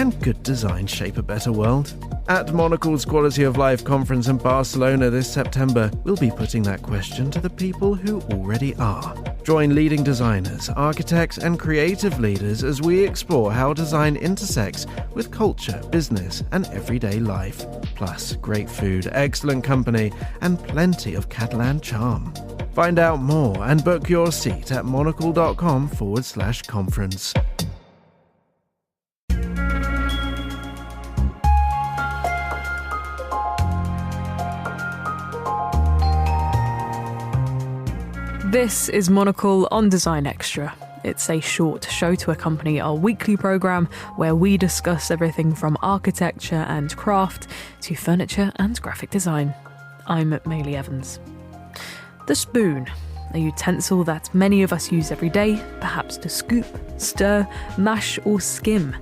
Can good design shape a better world? At Monocle's Quality of Life conference in Barcelona this September, we'll be putting that question to the people who already are. Join leading designers, architects, and creative leaders as we explore how design intersects with culture, business, and everyday life. Plus, great food, excellent company, and plenty of Catalan charm. Find out more and book your seat at monocle.com/conference. This is Monocle on Design Extra. It's a short show to accompany our weekly programme where we discuss everything from architecture and craft to furniture and graphic design. I'm Maylie Evans. The spoon, a utensil that many of us use every day, perhaps to scoop, stir, mash or skim,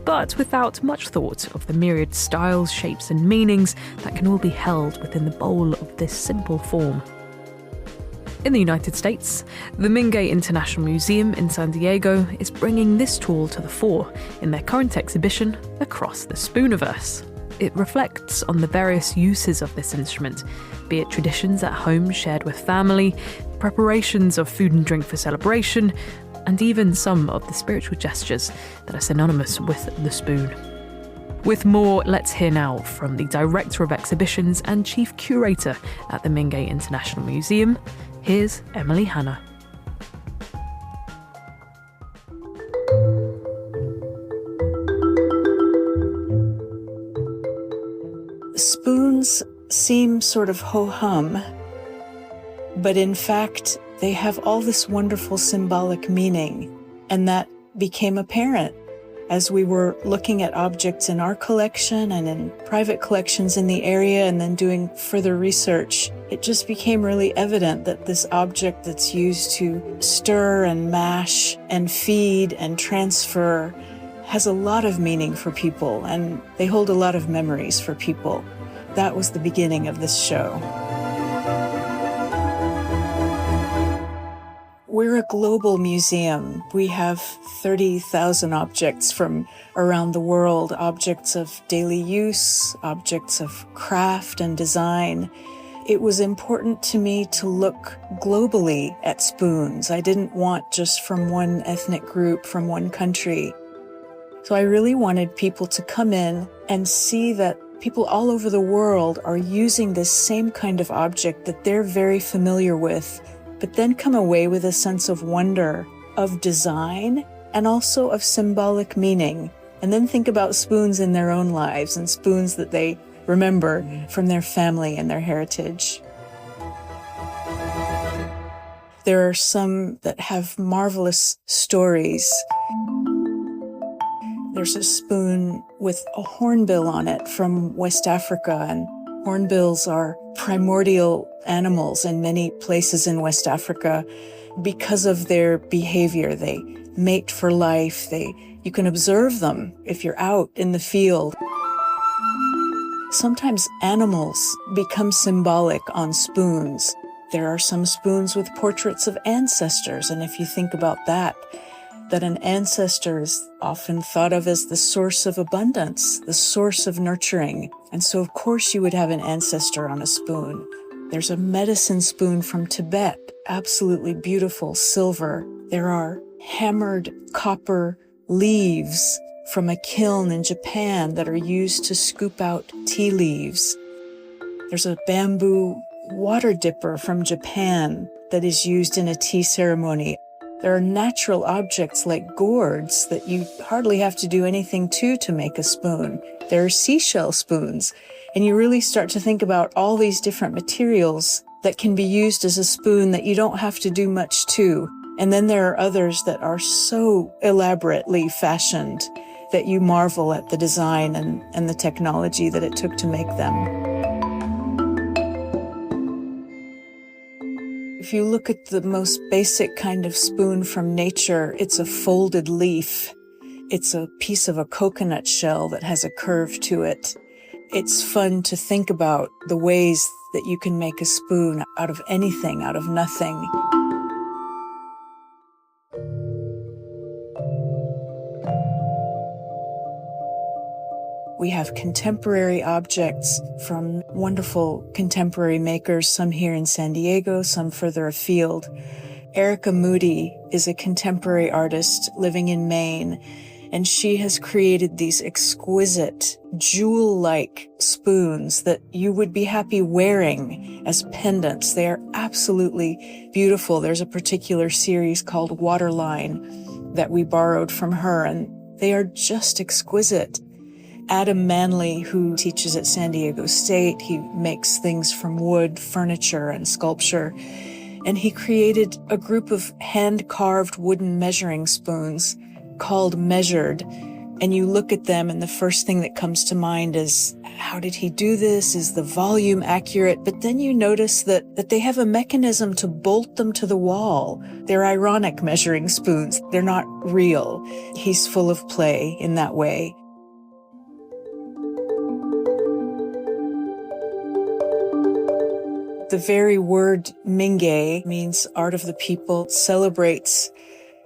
but without much thought of the myriad styles, shapes and meanings that can all be held within the bowl of this simple form. In the United States, the Mingei International Museum in San Diego is bringing this tool to the fore in their current exhibition, Across the Spooniverse. It reflects on the various uses of this instrument, be it traditions at home shared with family, preparations of food and drink for celebration, and even some of the spiritual gestures that are synonymous with the spoon. With more, let's hear now from the Director of Exhibitions and Chief Curator at the Mingei International Museum. Here's Emily Hanna. Spoons seem sort of ho-hum, but in fact, they have all this wonderful symbolic meaning, and that became apparent as we were looking at objects in our collection and in private collections in the area and then doing further research. It just became really evident that this object that's used to stir and mash and feed and transfer has a lot of meaning for people, and they hold a lot of memories for people. That was the beginning of this show. We're a global museum. We have 30,000 objects from around the world, objects of daily use, objects of craft and design. It was important to me to look globally at spoons. I didn't want just from one ethnic group, from one country. So I really wanted people to come in and see that people all over the world are using this same kind of object that they're very familiar with, but then come away with a sense of wonder, of design, and also of symbolic meaning. And then think about spoons in their own lives and spoons that they remember from their family and their heritage. There are some that have marvelous stories. There's a spoon with a hornbill on it from West Africa, and hornbills are primordial animals in many places in West Africa because of their behavior. They mate for life. You can observe them if you're out in the field. Sometimes animals become symbolic on spoons. There are some spoons with portraits of ancestors, and if you think about that an ancestor is often thought of as the source of abundance, the source of nurturing. And so, of course, you would have an ancestor on a spoon. There's a medicine spoon from Tibet, absolutely beautiful, silver. There are hammered copper leaves from a kiln in Japan that are used to scoop out tea leaves. There's a bamboo water dipper from Japan that is used in a tea ceremony. There are natural objects like gourds that you hardly have to do anything to make a spoon. There are seashell spoons, and you really start to think about all these different materials that can be used as a spoon that you don't have to do much to. And then there are others that are so elaborately fashioned that you marvel at the design and the technology that it took to make them. If you look at the most basic kind of spoon from nature, it's a folded leaf. It's a piece of a coconut shell that has a curve to it. It's fun to think about the ways that you can make a spoon out of anything, out of nothing. We have contemporary objects from wonderful contemporary makers, some here in San Diego, some further afield. Erica Moody is a contemporary artist living in Maine, and she has created these exquisite, jewel-like spoons that you would be happy wearing as pendants. They are absolutely beautiful. There's a particular series called Waterline that we borrowed from her, and they are just exquisite. Adam Manley, who teaches at San Diego State, he makes things from wood, furniture, and sculpture. And he created a group of hand-carved wooden measuring spoons called Measured. And you look at them, and the first thing that comes to mind is, how did he do this? Is the volume accurate? But then you notice that they have a mechanism to bolt them to the wall. They're ironic measuring spoons. They're not real. He's full of play in that way. The very word Mingei means art of the people, celebrates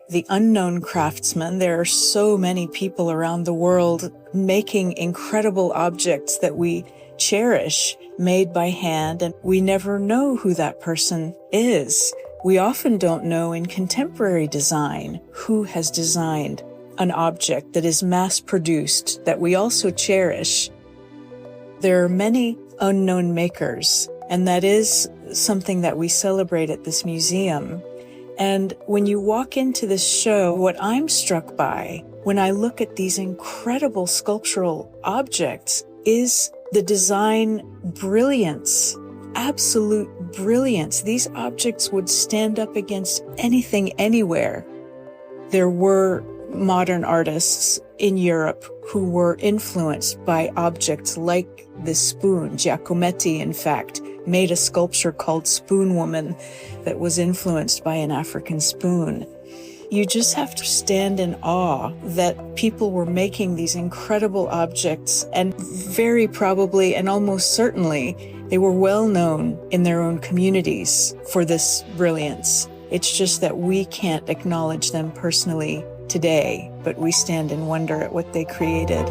the unknown craftsman. There are so many people around the world making incredible objects that we cherish, made by hand, and we never know who that person is. We often don't know in contemporary design who has designed an object that is mass-produced, that we also cherish. There are many unknown makers, and that is something that we celebrate at this museum. And when you walk into this show, what I'm struck by when I look at these incredible sculptural objects is the design brilliance, absolute brilliance. These objects would stand up against anything, anywhere. There were modern artists in Europe who were influenced by objects like this spoon. Giacometti, in fact, made a sculpture called Spoon Woman that was influenced by an African spoon. You just have to stand in awe that people were making these incredible objects, and very probably and almost certainly they were well known in their own communities for this brilliance. It's just that we can't acknowledge them personally today, but we stand in wonder at what they created.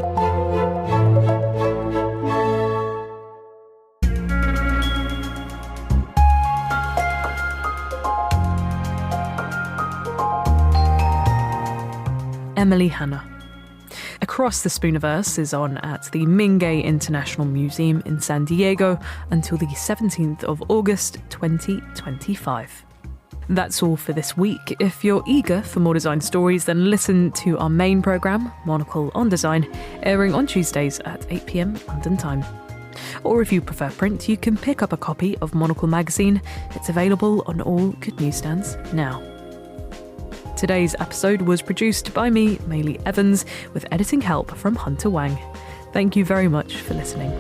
Emily Hanna. Across the Spooniverse is on at the Mingei International Museum in San Diego until the 17th of August 2025. That's all for this week. If you're eager for more design stories, then listen to our main programme, Monocle on Design, airing on Tuesdays at 8 p.m. London time. Or if you prefer print, you can pick up a copy of Monocle magazine. It's available on all good newsstands now. Today's episode was produced by me, Maylee Evans, with editing help from Hunter Wang. Thank you very much for listening.